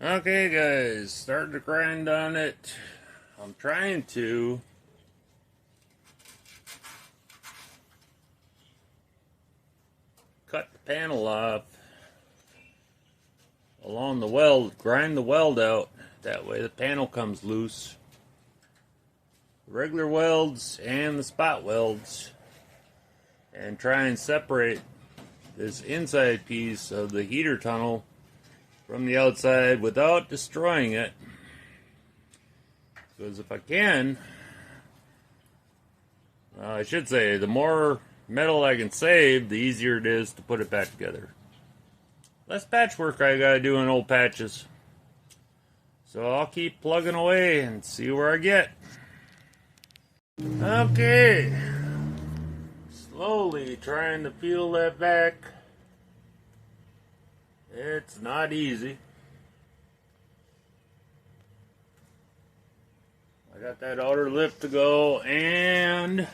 Okay guys, starting to grind on it. I'm trying to cut the panel off along the weld, grind the weld out, that way the panel comes loose. The regular welds and the spot welds, and try and separate this inside piece of the heater tunnel from the outside without destroying it, because if I can, I should say, the more metal I can save, the easier it is to put it back together. Less patchwork I gotta do on old patches. So I'll keep plugging away and see where I get. Okay, slowly trying to peel that back. It's not easy. I got that outer lip to go, and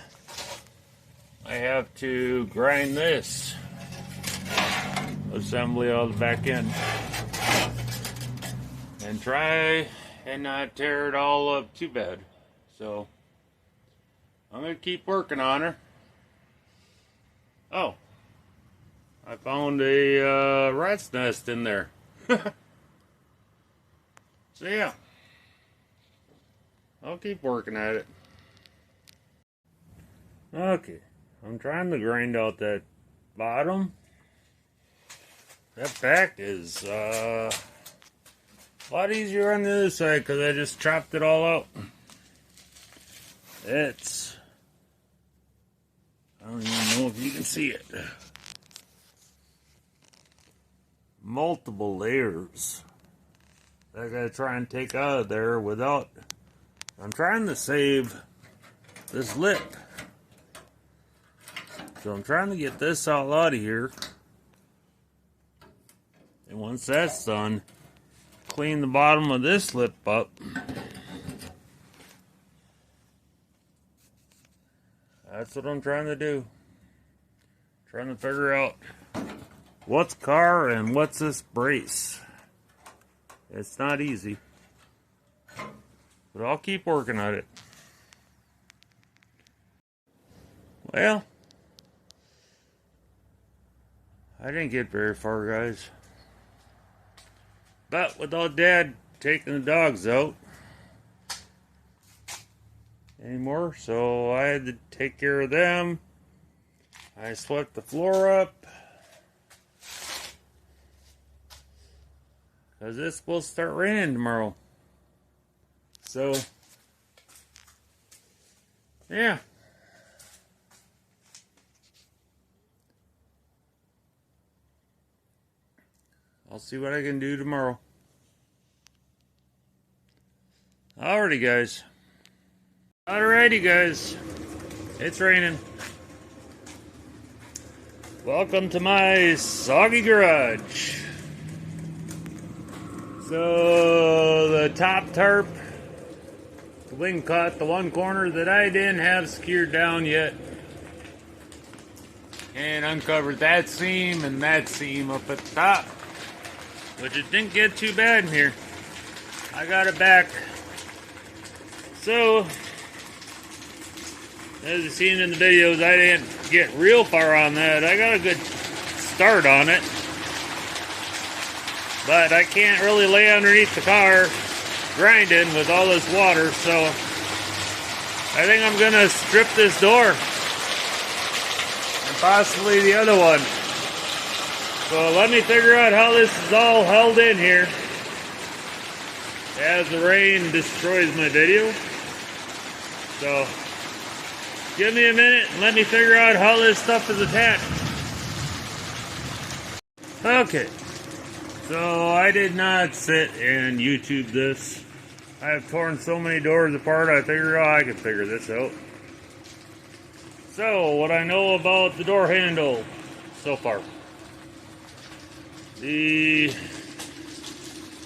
I have to grind this assembly on the back end and try and not tear it all up too bad. So I'm gonna keep working on her. Oh, I found a rat's nest in there. So yeah, I'll keep working at it. Okay, I'm trying to grind out that bottom. That back is a lot easier on the other side because I just chopped it all out. It's, I don't even know if you can see it. Multiple layers that I gotta try and take out of there without. I'm trying to save this lip, so I'm trying to get this all out of here, and once that's done, clean the bottom of this lip up. That's what I'm trying to do. Trying to figure out what's car and what's this brace. It's not easy, but I'll keep working at it. Well, I didn't get very far, guys. But without Dad taking the dogs out anymore, so I had to take care of them. I swept the floor up, because it's supposed to start raining tomorrow. So, yeah. I'll see what I can do tomorrow. Alrighty, guys. Alrighty, guys. It's raining. Welcome to my soggy garage. So the top tarp, the wind caught the one corner that I didn't have secured down yet, and uncovered that seam and that seam up at the top, which it didn't get too bad in here. I got it back. So as you've seen in the videos, I didn't get real far on that. I got a good start on it, but I can't really lay underneath the car grinding with all this water, so I think I'm gonna strip this door and possibly the other one. So let me figure out how this is all held in here as the rain destroys my video. So give me a minute and let me figure out how this stuff is attached. Okay. So I did not sit and YouTube this. I have torn so many doors apart, I figured, oh, I can figure this out. So what I know about the door handle so far. It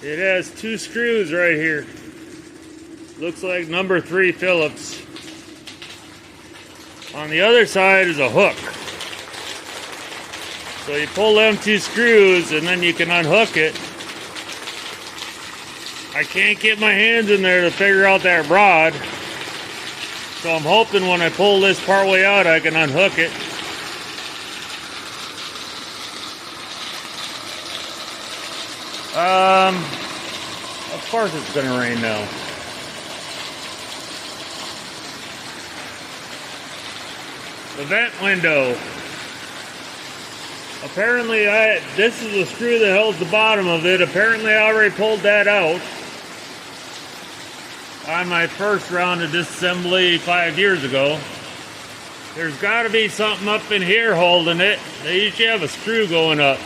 has two screws right here. Looks like number 3 Phillips. On the other side is a hook. So you pull them 2 screws and then you can unhook it I can't get my hands in there to figure out that rod. So I'm hoping when I pull this part way out, I can unhook it. Of course it's gonna rain now. The vent window. Apparently this is the screw that holds the bottom of it. Apparently I already pulled that out on my first round of disassembly 5 years ago. There's got to be something up in here holding it. They usually have a screw going up.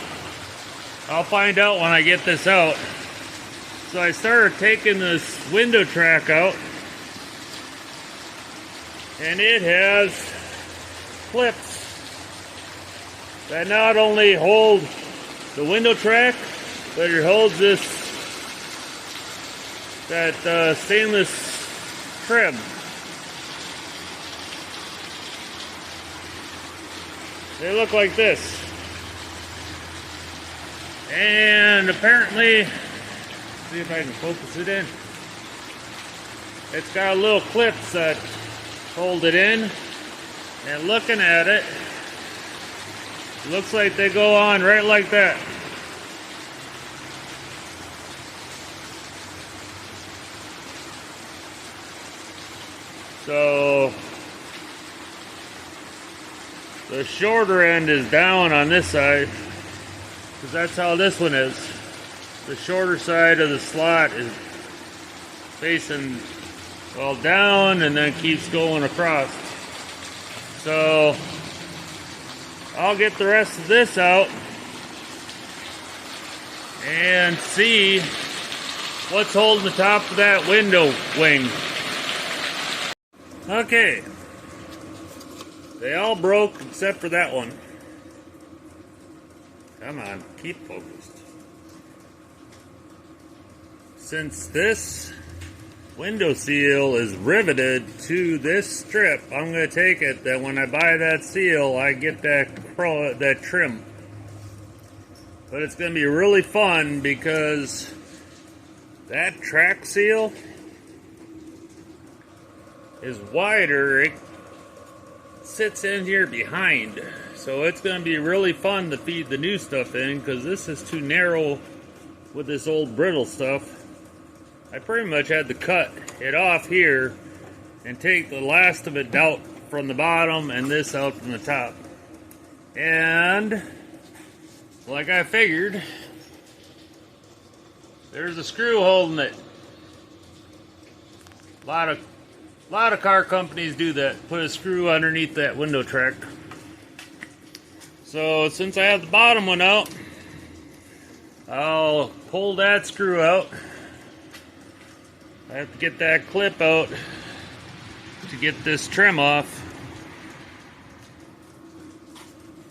I'll find out when I get this out. So I started taking this window track out, and it has clips that not only hold the window track, but it holds that stainless trim. They look like this. And apparently, see if I can focus it in. It's got little clips that hold it in. And looking at it, looks like they go on right like that. So the shorter end is down on this side, because that's how this one is. The shorter side of the slot is facing well down and then keeps going across. So I'll get the rest of this out and see what's holding the top of that window wing. Okay, they all broke except for that one. Come on, keep focused. Since this window seal is riveted to this strip, I'm going to take it that when I buy that seal, I get that trim. But it's going to be really fun because that track seal is wider. It sits in here behind. So it's going to be really fun to feed the new stuff in, because this is too narrow with this old brittle stuff. I pretty much had to cut it off here and take the last of it out from the bottom and this out from the top. And like I figured, there's a screw holding it. A lot of car companies do that. Put a screw underneath that window track. So since I have the bottom one out, I'll pull that screw out. I have to get that clip out to get this trim off.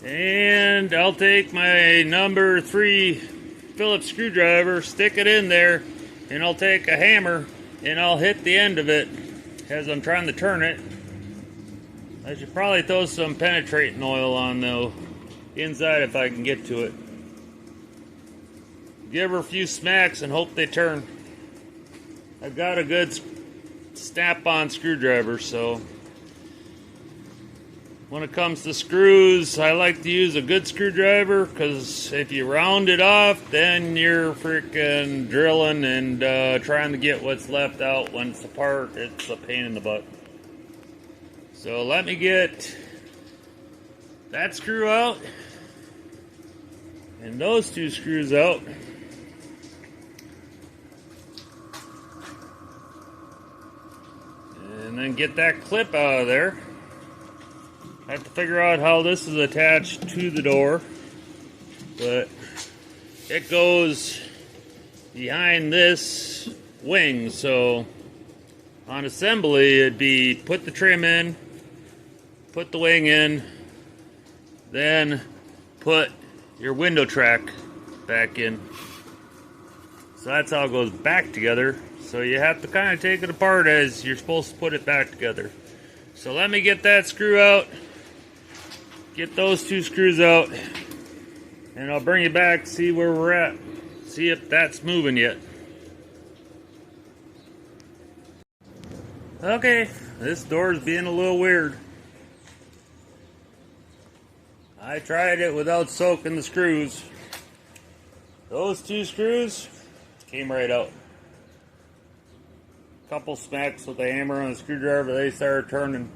And I'll take my number 3 Phillips screwdriver, stick it in there, and I'll take a hammer and I'll hit the end of it as I'm trying to turn it. I should probably throw some penetrating oil on though inside if I can get to it. Give her a few smacks and hope they turn. I've got a good snap-on screwdriver, so when it comes to screws, I like to use a good screwdriver, because if you round it off, then you're freaking drilling and trying to get what's left out when it's apart. It's a pain in the butt. So let me get that screw out and those 2 screws out. And then get that clip out of there. I have to figure out how this is attached to the door, but it goes behind this wing. So on assembly, it'd be put the trim in, put the wing in, then put your window track back in. So that's how it goes back together. So you have to kind of take it apart as you're supposed to put it back together. So let me get that screw out, get those 2 screws out, and I'll bring you back to see where we're at, see if that's moving yet. Okay, this door's being a little weird. I tried it without soaking the screws. Those two screws came right out. Couple smacks with a hammer on a screwdriver, they started turning.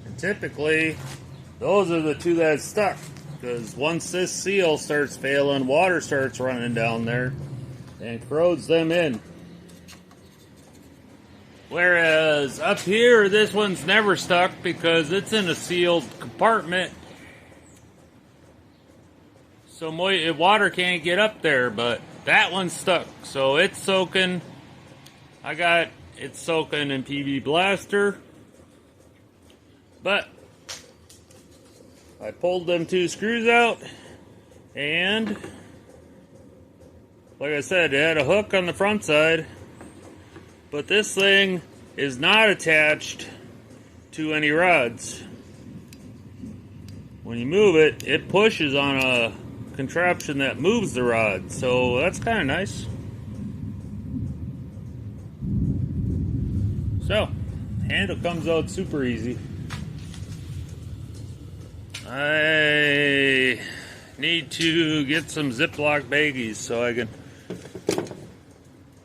And typically, those are the two that stuck. Because once this seal starts failing, water starts running down there and corrodes them in. Whereas up here, this one's never stuck because it's in a sealed compartment. So water can't get up there, but that one's stuck. So it's soaking. I got it soaking in PB Blaster. But I pulled them two screws out, and like I said, it had a hook on the front side. But this thing is not attached to any rods. When you move it, it pushes on a contraption that moves the rod. So that's kind of nice. So, handle comes out super easy. I need to get some Ziploc baggies so I can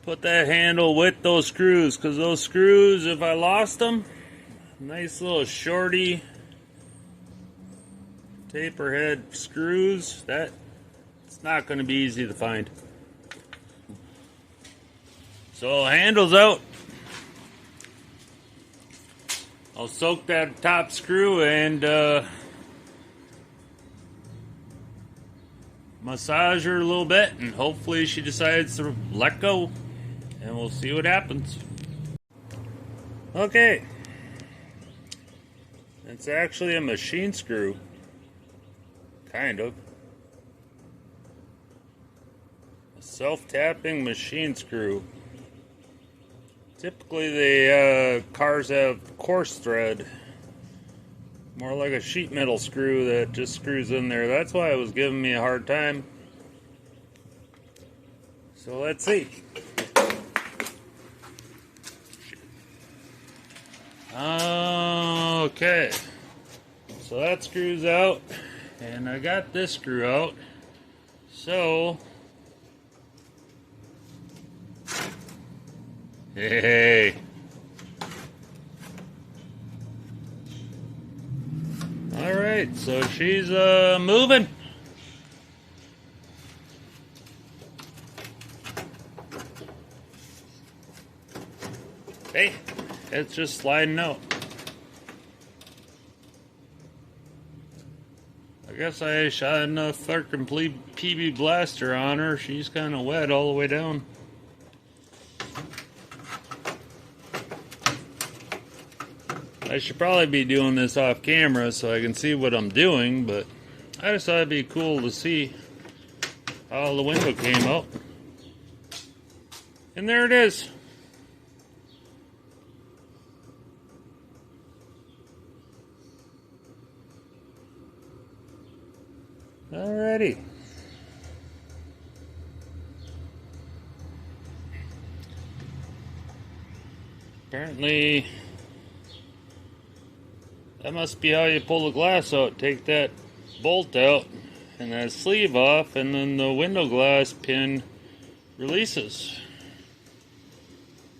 put that handle with those screws, because those screws, if I lost them, nice little shorty taper head screws, that it's not going to be easy to find. So handle's out. I'll soak that top screw and massage her a little bit, and hopefully she decides to let go. And we'll see what happens. Okay. It's actually a machine screw. Kind of. A self-tapping machine screw. Typically the cars have coarse thread. More like a sheet metal screw that just screws in there. That's why it was giving me a hard time. So let's see. Okay, so that screws out, and I got this screw out. So, hey. All right, so she's moving. Hey. It's just sliding out. I guess I shot enough fucking PB Blaster on her. She's kind of wet all the way down. I should probably be doing this off camera so I can see what I'm doing, but I just thought it'd be cool to see how the window came out. And there it is. Alrighty. Apparently, that must be how you pull the glass out. Take that bolt out and that sleeve off, and then the window glass pin releases.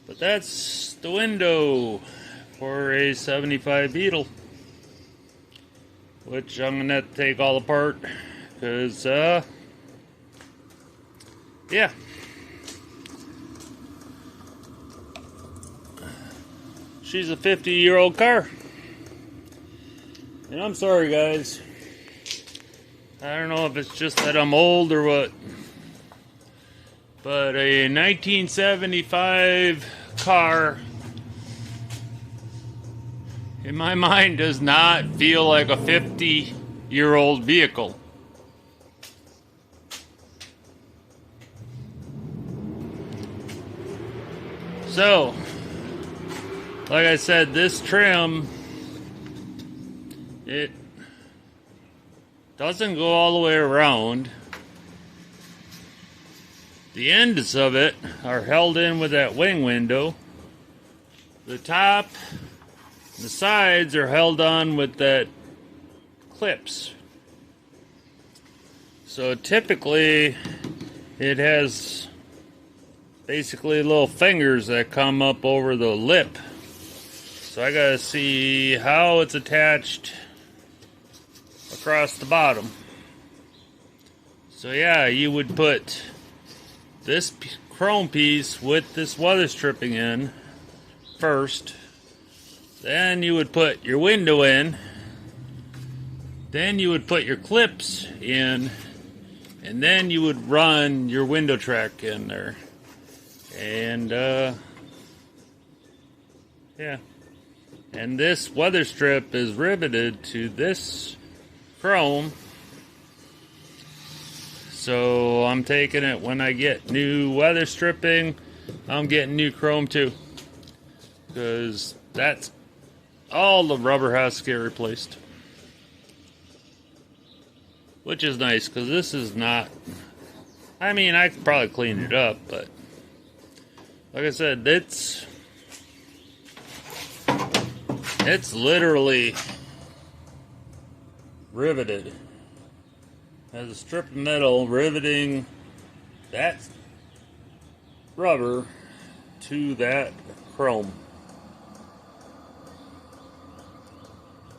But that's the window for a 75 Beetle, which I'm going to have to take all apart. Because, yeah. She's a 50-year-old car. And I'm sorry, guys. I don't know if it's just that I'm old or what. But a 1975 car, in my mind, does not feel like a 50-year-old vehicle. So, like I said, this trim, it doesn't go all the way around. The ends of it are held in with that wing window. The top, the sides are held on with that clips. So typically it has basically little fingers that come up over the lip. So I gotta see how it's attached across the bottom. So yeah, you would put this chrome piece with this weather stripping in first. Then you would put your window in. Then you would put your clips in. And then you would run your window track in there. And yeah. And this weather strip is riveted to this chrome. So I'm taking it when I get new weather stripping, I'm getting new chrome too. Because that's all the rubber has to get replaced. Which is nice, because this is not... I mean, I could probably clean it up, but... Like I said, it's literally riveted. Has a strip of metal riveting that rubber to that chrome.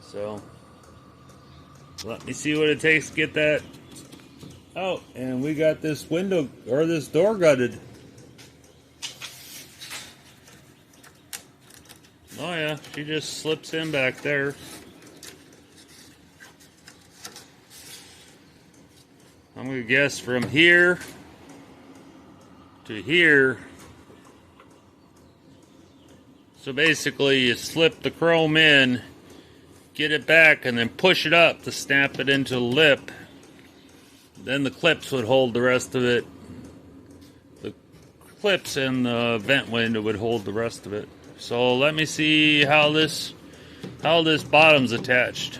So... let me see what it takes to get that out. And we got this window, or this door gutted. Oh yeah, she just slips in back there. I'm gonna guess from here to here. So basically you slip the chrome in, get it back, and then push it up to snap it into the lip. Then the clips would hold the rest of it. The clips and the vent window would hold the rest of it. So let me see how this bottom's attached.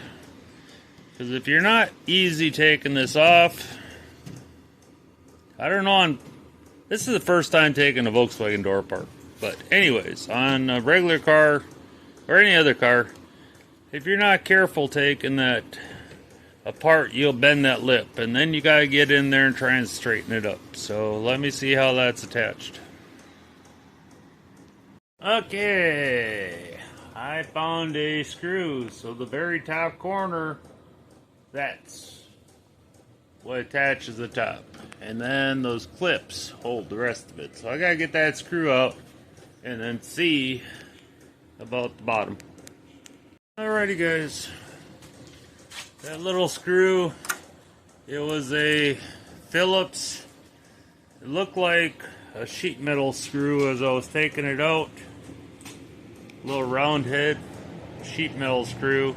Because if you're not easy taking this off, I don't know. This is the first time taking a Volkswagen door apart. But anyways, on a regular car or any other car, if you're not careful taking that apart, you'll bend that lip. And then you got to get in there and try and straighten it up. So let me see how that's attached. Okay. I found a screw. So the very top corner, that's what attaches the top. And then those clips hold the rest of it. So I got to get that screw out and then see about the bottom. Alrighty guys, that little screw, it was a Phillips. It looked like a sheet metal screw as I was taking it out. Little round head sheet metal screw.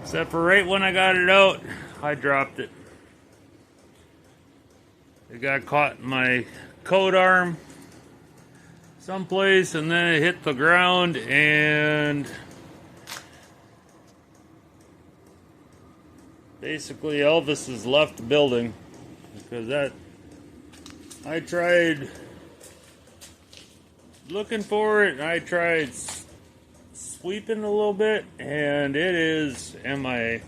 Except for right when I got it out, I dropped it. It got caught in my coat arm someplace, and then it hit the ground, and basically Elvis has left the building because that I tried looking for it, and I tried sweeping a little bit, and it is MIA.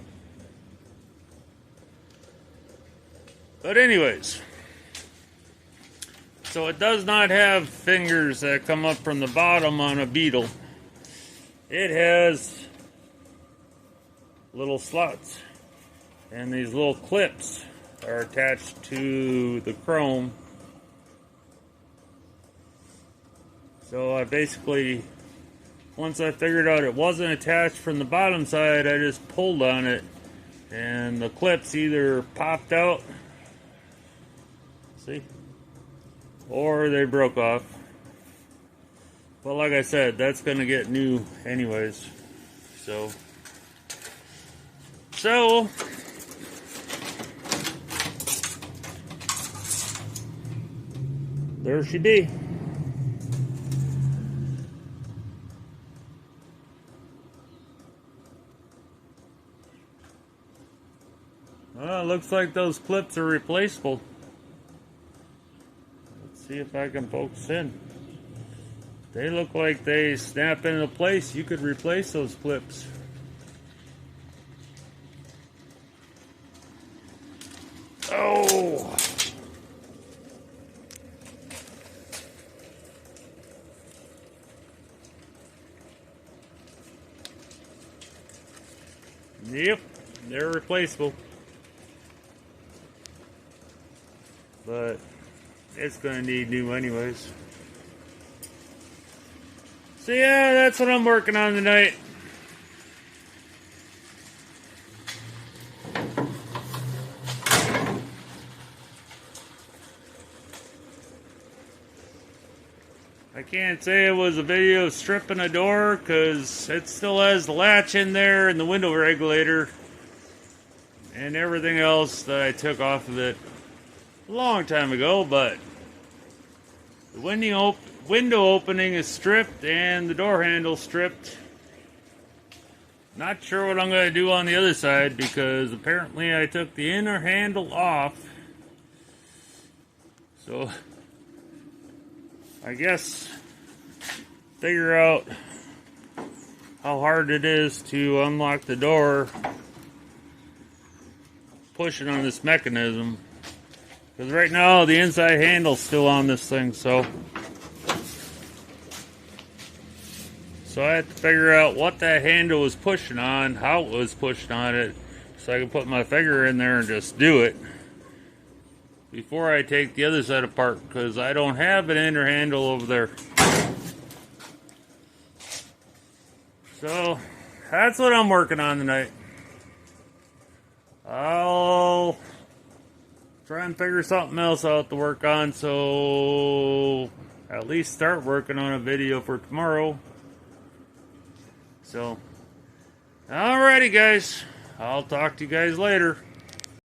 But anyways, so it does not have fingers that come up from the bottom on a Beetle. It has little slots, and these little clips are attached to the chrome. So I basically, once I figured out it wasn't attached from the bottom side, I just pulled on it, and the clips either popped out, see, or they broke off. But like I said, that's going to get new anyways. So there she be. Well, it looks like those clips are replaceable. See if I can focus in. They look like they snap into place. You could replace those clips. Oh! Yep, they're replaceable. But it's gonna need new anyways. So yeah, that's what I'm working on tonight. I can't say it was a video of stripping a door because it still has the latch in there and the window regulator and everything else that I took off of it a long time ago, but the window opening is stripped and the door handle stripped. Not sure what I'm going to do on the other side because apparently I took the inner handle off. So I guess figure out how hard it is to unlock the door pushing on this mechanism. Because right now the inside handle's still on this thing, so I have to figure out what that handle was pushing on, how it was pushing on it, so I can put my finger in there and just do it before I take the other side apart, because I don't have an inner handle over there. So that's what I'm working on tonight. I'll try and figure something else out to work on, so at least start working on a video for tomorrow. So, alrighty guys, I'll talk to you guys later.